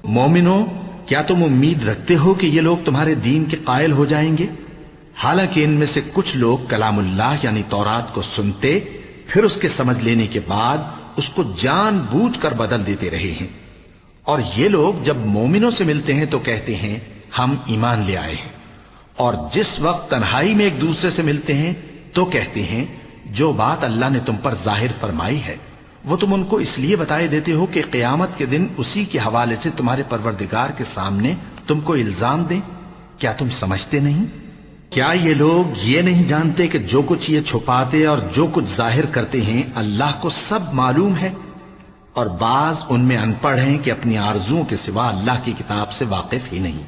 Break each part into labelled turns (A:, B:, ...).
A: مومنو، کیا تم امید رکھتے ہو کہ یہ لوگ تمہارے دین کے قائل ہو جائیں گے؟ حالانکہ ان میں سے کچھ لوگ کلام اللہ یعنی تورات کو سنتے، پھر اس کے سمجھ لینے کے بعد اس کو جان بوجھ کر بدل دیتے رہے ہیں۔ اور یہ لوگ جب مومنوں سے ملتے ہیں تو کہتے ہیں ہم ایمان لے آئے ہیں، اور جس وقت تنہائی میں ایک دوسرے سے ملتے ہیں تو کہتے ہیں جو بات اللہ نے تم پر ظاہر فرمائی ہے وہ تم ان کو اس لیے بتائے دیتے ہو کہ قیامت کے دن اسی کے حوالے سے تمہارے پروردگار کے سامنے تم کو الزام دیں۔ کیا تم سمجھتے نہیں؟ کیا یہ لوگ یہ نہیں جانتے کہ جو کچھ یہ چھپاتے اور جو کچھ ظاہر کرتے ہیں اللہ کو سب معلوم ہے؟ اور بعض ان میں ان پڑھ ہیں کہ اپنی آرزوؤں کے سوا اللہ کی کتاب سے واقف ہی نہیں،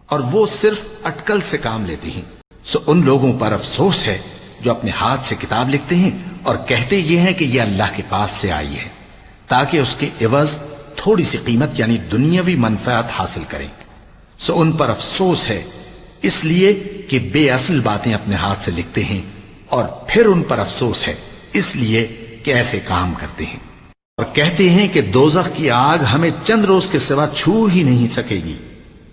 A: اور وہ صرف اٹکل سے کام لیتے ہیں۔ سو ان لوگوں پر افسوس ہے جو اپنے ہاتھ سے کتاب لکھتے ہیں اور کہتے یہ ہیں کہ یہ اللہ کے پاس سے آئی ہے، تاکہ اس کے عوض تھوڑی سی قیمت یعنی دنیاوی منفعت حاصل کریں۔ سو ان پر افسوس ہے اس لیے کہ بے اصل باتیں اپنے ہاتھ سے لکھتے ہیں، اور پھر ان پر افسوس ہے اس لیے کہ ایسے کام کرتے ہیں، اور کہتے ہیں کہ دوزخ کی آگ ہمیں چند روز کے سوا چھو ہی نہیں سکے گی۔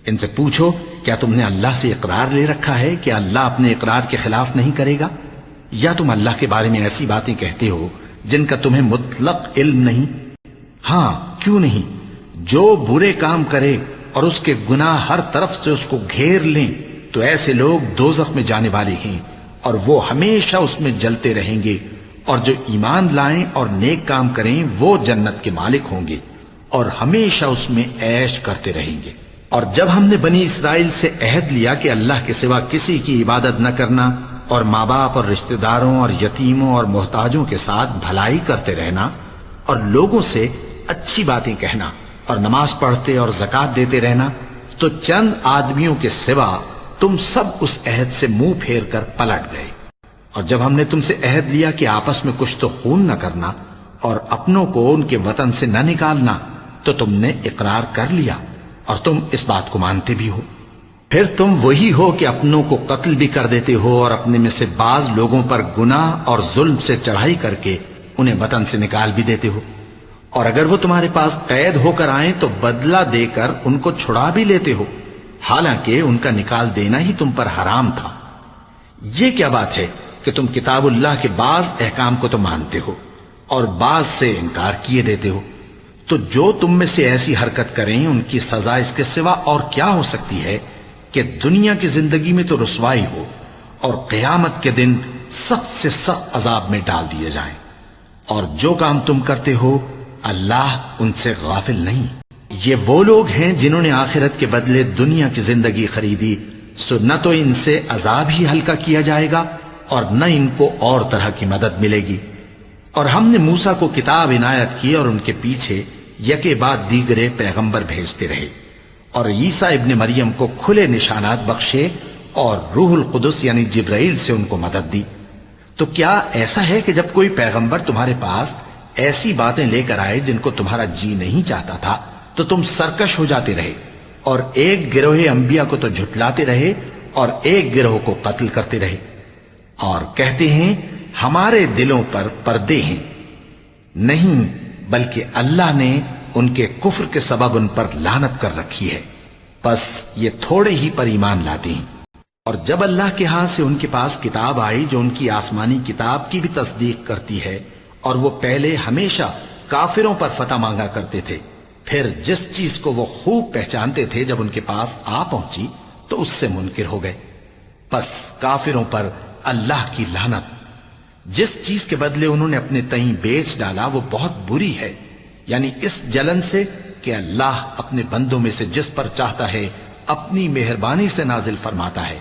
A: ان سے پوچھو کیا تم نے اللہ سے اقرار لے رکھا ہے کہ اللہ اپنے اقرار کے خلاف نہیں کرے گا؟ یا تم اللہ کے بارے میں ایسی باتیں کہتے ہو جن کا تمہیں مطلق علم نہیں؟ ہاں کیوں نہیں، جو برے کام کرے اور اس کے گناہ ہر طرف سے اس کو گھیر لیں تو ایسے لوگ دوزخ میں جانے والے ہیں، اور وہ ہمیشہ اس میں جلتے رہیں گے، اور جو ایمان لائیں اور نیک کام کریں وہ جنت کے مالک ہوں گے اور ہمیشہ اس میں عیش کرتے رہیں گے۔ اور جب ہم نے بنی اسرائیل سے عہد لیا کہ اللہ کے سوا کسی کی عبادت نہ کرنا، اور ماں باپ اور رشتہ داروں اور یتیموں اور محتاجوں کے ساتھ بھلائی کرتے رہنا، اور لوگوں سے اچھی باتیں کہنا، اور نماز پڑھتے اور زکوٰۃ دیتے رہنا، تو چند آدمیوں کے سوا تم سب اس عہد سے منہ پھیر کر پلٹ گئے۔ اور جب ہم نے تم سے عہد لیا کہ آپس میں کچھ تو خون نہ کرنا اور اپنوں کو ان کے وطن سے نہ نکالنا، تو تم نے اقرار کر لیا اور تم اس بات کو مانتے بھی ہو۔ پھر تم وہی ہو کہ اپنوں کو قتل بھی کر دیتے ہو، اور اپنے میں سے بعض لوگوں پر گناہ اور ظلم سے چڑھائی کر کے انہیں وطن سے نکال بھی دیتے ہو، اور اگر وہ تمہارے پاس قید ہو کر آئیں تو بدلہ دے کر ان کو چھڑا بھی لیتے ہو، حالانکہ ان کا نکال دینا ہی تم پر حرام تھا۔ یہ کیا بات ہے کہ تم کتاب اللہ کے بعض احکام کو تو مانتے ہو اور بعض سے انکار کیے دیتے ہو؟ تو جو تم میں سے ایسی حرکت کریں ان کی سزا اس کے سوا اور کیا ہو سکتی ہے کہ دنیا کی زندگی میں تو رسوائی ہو اور قیامت کے دن سخت سے سخت عذاب میں ڈال دیے جائیں۔ اور جو کام تم کرتے ہو اللہ ان سے غافل نہیں۔ یہ وہ لوگ ہیں جنہوں نے آخرت کے بدلے دنیا کی زندگی خریدی، سو نہ تو ان سے عذاب ہی ہلکا کیا جائے گا اور نہ ان کو اور طرح کی مدد ملے گی۔ اور ہم نے موسیٰ کو کتاب عنایت کی اور ان کے پیچھے یکے بعد دیگرے پیغمبر بھیجتے رہے، اور عیسیٰ ابن مریم کو کھلے نشانات بخشے اور روح القدس یعنی جبرائیل سے ان کو مدد دی۔ تو کیا ایسا ہے کہ جب کوئی پیغمبر تمہارے پاس ایسی باتیں لے کر آئے جن کو تمہارا جی نہیں چاہتا تھا تو تم سرکش ہو جاتے رہے، اور ایک گروہ انبیاء کو تو جھٹلاتے رہے اور ایک گروہ کو قتل کرتے رہے، اور کہتے ہیں ہمارے دلوں پر پردے ہیں؟ نہیں، بلکہ اللہ نے ان کے کفر کے سبب ان پر لعنت کر رکھی ہے، پس یہ تھوڑے ہی پر ایمان لاتے ہیں۔ اور جب اللہ کے ہاں سے ان کے پاس کتاب آئی جو ان کی آسمانی کتاب کی بھی تصدیق کرتی ہے، اور وہ پہلے ہمیشہ کافروں پر فتح مانگا کرتے تھے، پھر جس چیز کو وہ خوب پہچانتے تھے جب ان کے پاس آ پہنچی تو اس سے منکر ہو گئے، پس کافروں پر اللہ کی لعنت۔ جس چیز کے بدلے انہوں نے اپنے تئیں بیچ ڈالا وہ بہت بری ہے، یعنی اس جلن سے کہ اللہ اپنے بندوں میں سے جس پر چاہتا ہے اپنی مہربانی سے نازل فرماتا ہے۔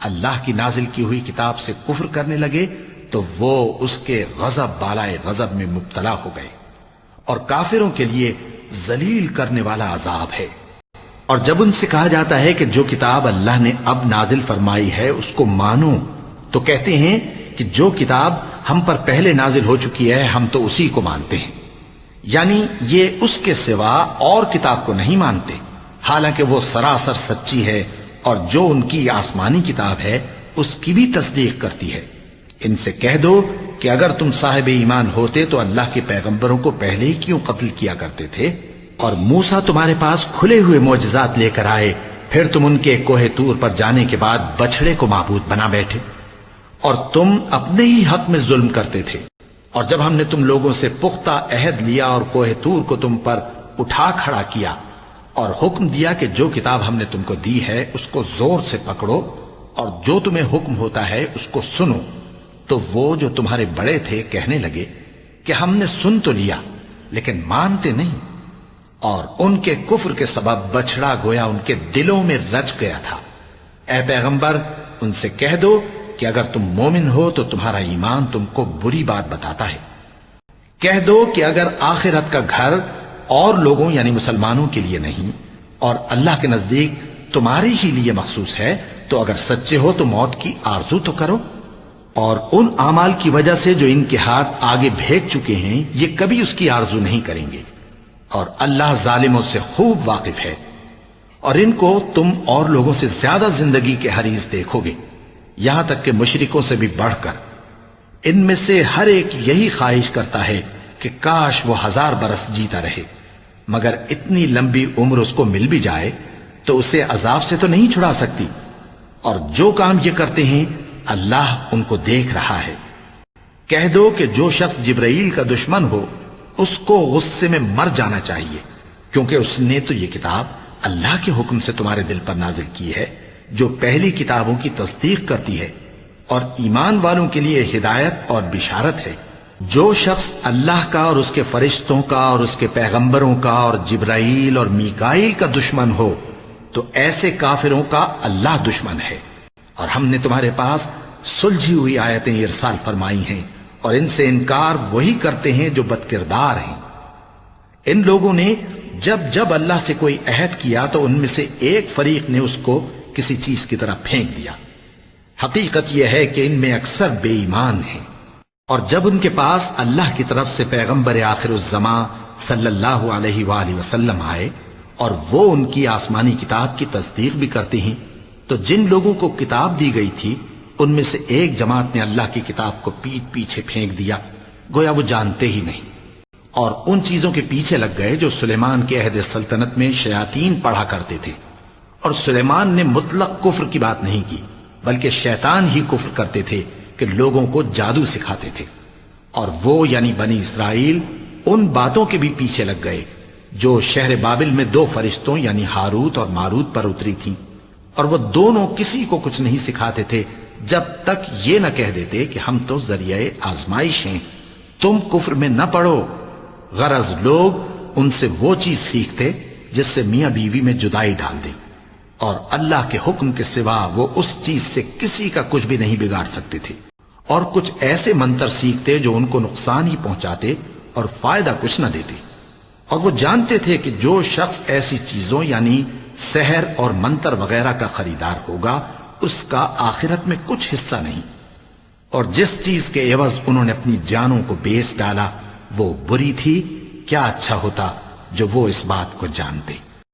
A: اللہ کی نازل کی ہوئی کتاب سے کفر کرنے لگے تو وہ اس کے غضب بالائے غضب میں مبتلا ہو گئے، اور کافروں کے لیے ذلیل کرنے والا عذاب ہے۔ اور جب ان سے کہا جاتا ہے کہ جو کتاب اللہ نے اب نازل فرمائی ہے اس کو مانو، تو کہتے ہیں کہ جو کتاب ہم پر پہلے نازل ہو چکی ہے ہم تو اسی کو مانتے ہیں، یعنی یہ اس کے سوا اور کتاب کو نہیں مانتے، حالانکہ وہ سراسر سچی ہے، اور جو ان کی آسمانی کتاب ہے اس کی بھی تصدیق کرتی ہے۔ ان سے کہہ دو کہ اگر تم صاحب ایمان ہوتے تو اللہ کے پیغمبروں کو پہلے ہی کیوں قتل کیا کرتے تھے؟ اور موسیٰ تمہارے پاس کھلے ہوئے معجزات لے کر آئے، پھر تم ان کے کوہ طور پر جانے کے بعد بچڑے کو معبود بنا بیٹھے، اور تم اپنے ہی حق میں ظلم کرتے تھے۔ اور جب ہم نے تم لوگوں سے پختہ عہد لیا اور کوہ طور کو تم پر اٹھا کھڑا کیا اور حکم دیا کہ جو کتاب ہم نے تم کو دی ہے اس کو زور سے پکڑو اور جو تمہیں حکم ہوتا ہے اس کو سنو، تو وہ جو تمہارے بڑے تھے کہنے لگے کہ ہم نے سن تو لیا لیکن مانتے نہیں، اور ان کے کفر کے سبب بچڑا گویا ان کے دلوں میں رچ گیا تھا۔ اے پیغمبر، ان سے کہہ دو کہ اگر تم مومن ہو تو تمہارا ایمان تم کو بری بات بتاتا ہے۔ کہہ دو کہ اگر آخرت کا گھر اور لوگوں یعنی مسلمانوں کے لیے نہیں اور اللہ کے نزدیک تمہارے ہی لیے مخصوص ہے، تو اگر سچے ہو تو موت کی آرزو تو کرو، اور ان اعمال کی وجہ سے جو ان کے ہاتھ آگے بھیج چکے ہیں یہ کبھی اس کی آرزو نہیں کریں گے، اور اللہ ظالموں سے خوب واقف ہے۔ اور ان کو تم اور لوگوں سے زیادہ زندگی کے حریص دیکھو گے، یہاں تک کہ مشرکوں سے بھی بڑھ کر۔ ان میں سے ہر ایک یہی خواہش کرتا ہے کہ کاش وہ 1000 برس جیتا رہے، مگر اتنی لمبی عمر اس کو مل بھی جائے تو اسے عذاب سے تو نہیں چھڑا سکتی، اور جو کام یہ کرتے ہیں اللہ ان کو دیکھ رہا ہے۔ کہہ دو کہ جو شخص جبرائیل کا دشمن ہو اس کو غصے میں مر جانا چاہیے، کیونکہ اس نے تو یہ کتاب اللہ کے حکم سے تمہارے دل پر نازل کی ہے جو پہلی کتابوں کی تصدیق کرتی ہے اور ایمان والوں کے لیے ہدایت اور بشارت ہے۔ جو شخص اللہ کا اور اس کے فرشتوں کا اور اس کے پیغمبروں کا اور جبرائیل اور میکائیل کا دشمن ہو تو ایسے کافروں کا اللہ دشمن ہے۔ اور ہم نے تمہارے پاس سلجھی ہوئی آیتیں ارسال فرمائی ہیں، اور ان سے انکار وہی کرتے ہیں جو بد کردار ہیں۔ ان لوگوں نے جب جب اللہ سے کوئی عہد کیا تو ان میں سے ایک فریق نے اس کو کسی چیز کی طرح پھینک دیا۔ حقیقت یہ ہے کہ ان میں اکثر بے ایمان ہیں، اور جب ان کے پاس اللہ کی طرف سے پیغمبر آخر الزماں صلی اللہ علیہ وآلہ وسلم آئے اور وہ ان کی آسمانی کتاب کی تصدیق بھی کرتے ہیں، تو جن لوگوں کو کتاب دی گئی تھی ان میں سے ایک جماعت نے اللہ کی کتاب کو پیٹ پیچھے پھینک دیا، گویا وہ جانتے ہی نہیں، اور ان چیزوں کے پیچھے لگ گئے جو سلیمان کے عہد سلطنت میں شیاطین پڑھا کرتے تھے۔ اور سلیمان نے مطلق کفر کی بات نہیں کی، بلکہ شیطان ہی کفر کرتے تھے کہ لوگوں کو جادو سکھاتے تھے، اور وہ یعنی بنی اسرائیل ان باتوں کے بھی پیچھے لگ گئے جو شہر بابل میں 2 فرشتوں یعنی ہاروت اور ماروت پر اتری تھیں، اور وہ دونوں کسی کو کچھ نہیں سکھاتے تھے جب تک یہ نہ کہہ دیتے کہ ہم تو ذریعہ آزمائش ہیں، تم کفر میں نہ پڑو۔ غرض لوگ ان سے وہ چیز سیکھتے جس سے میاں بیوی میں جدائی ڈال دے، اور اللہ کے حکم کے سوا وہ اس چیز سے کسی کا کچھ بھی نہیں بگاڑ سکتے تھے، اور کچھ ایسے منتر سیکھتے جو ان کو نقصان ہی پہنچاتے اور فائدہ کچھ نہ دیتے۔ اور وہ جانتے تھے کہ جو شخص ایسی چیزوں یعنی سحر اور منتر وغیرہ کا خریدار ہوگا اس کا آخرت میں کچھ حصہ نہیں، اور جس چیز کے عوض انہوں نے اپنی جانوں کو بیچ ڈالا وہ بری تھی، کیا اچھا ہوتا جو وہ اس بات کو جانتے۔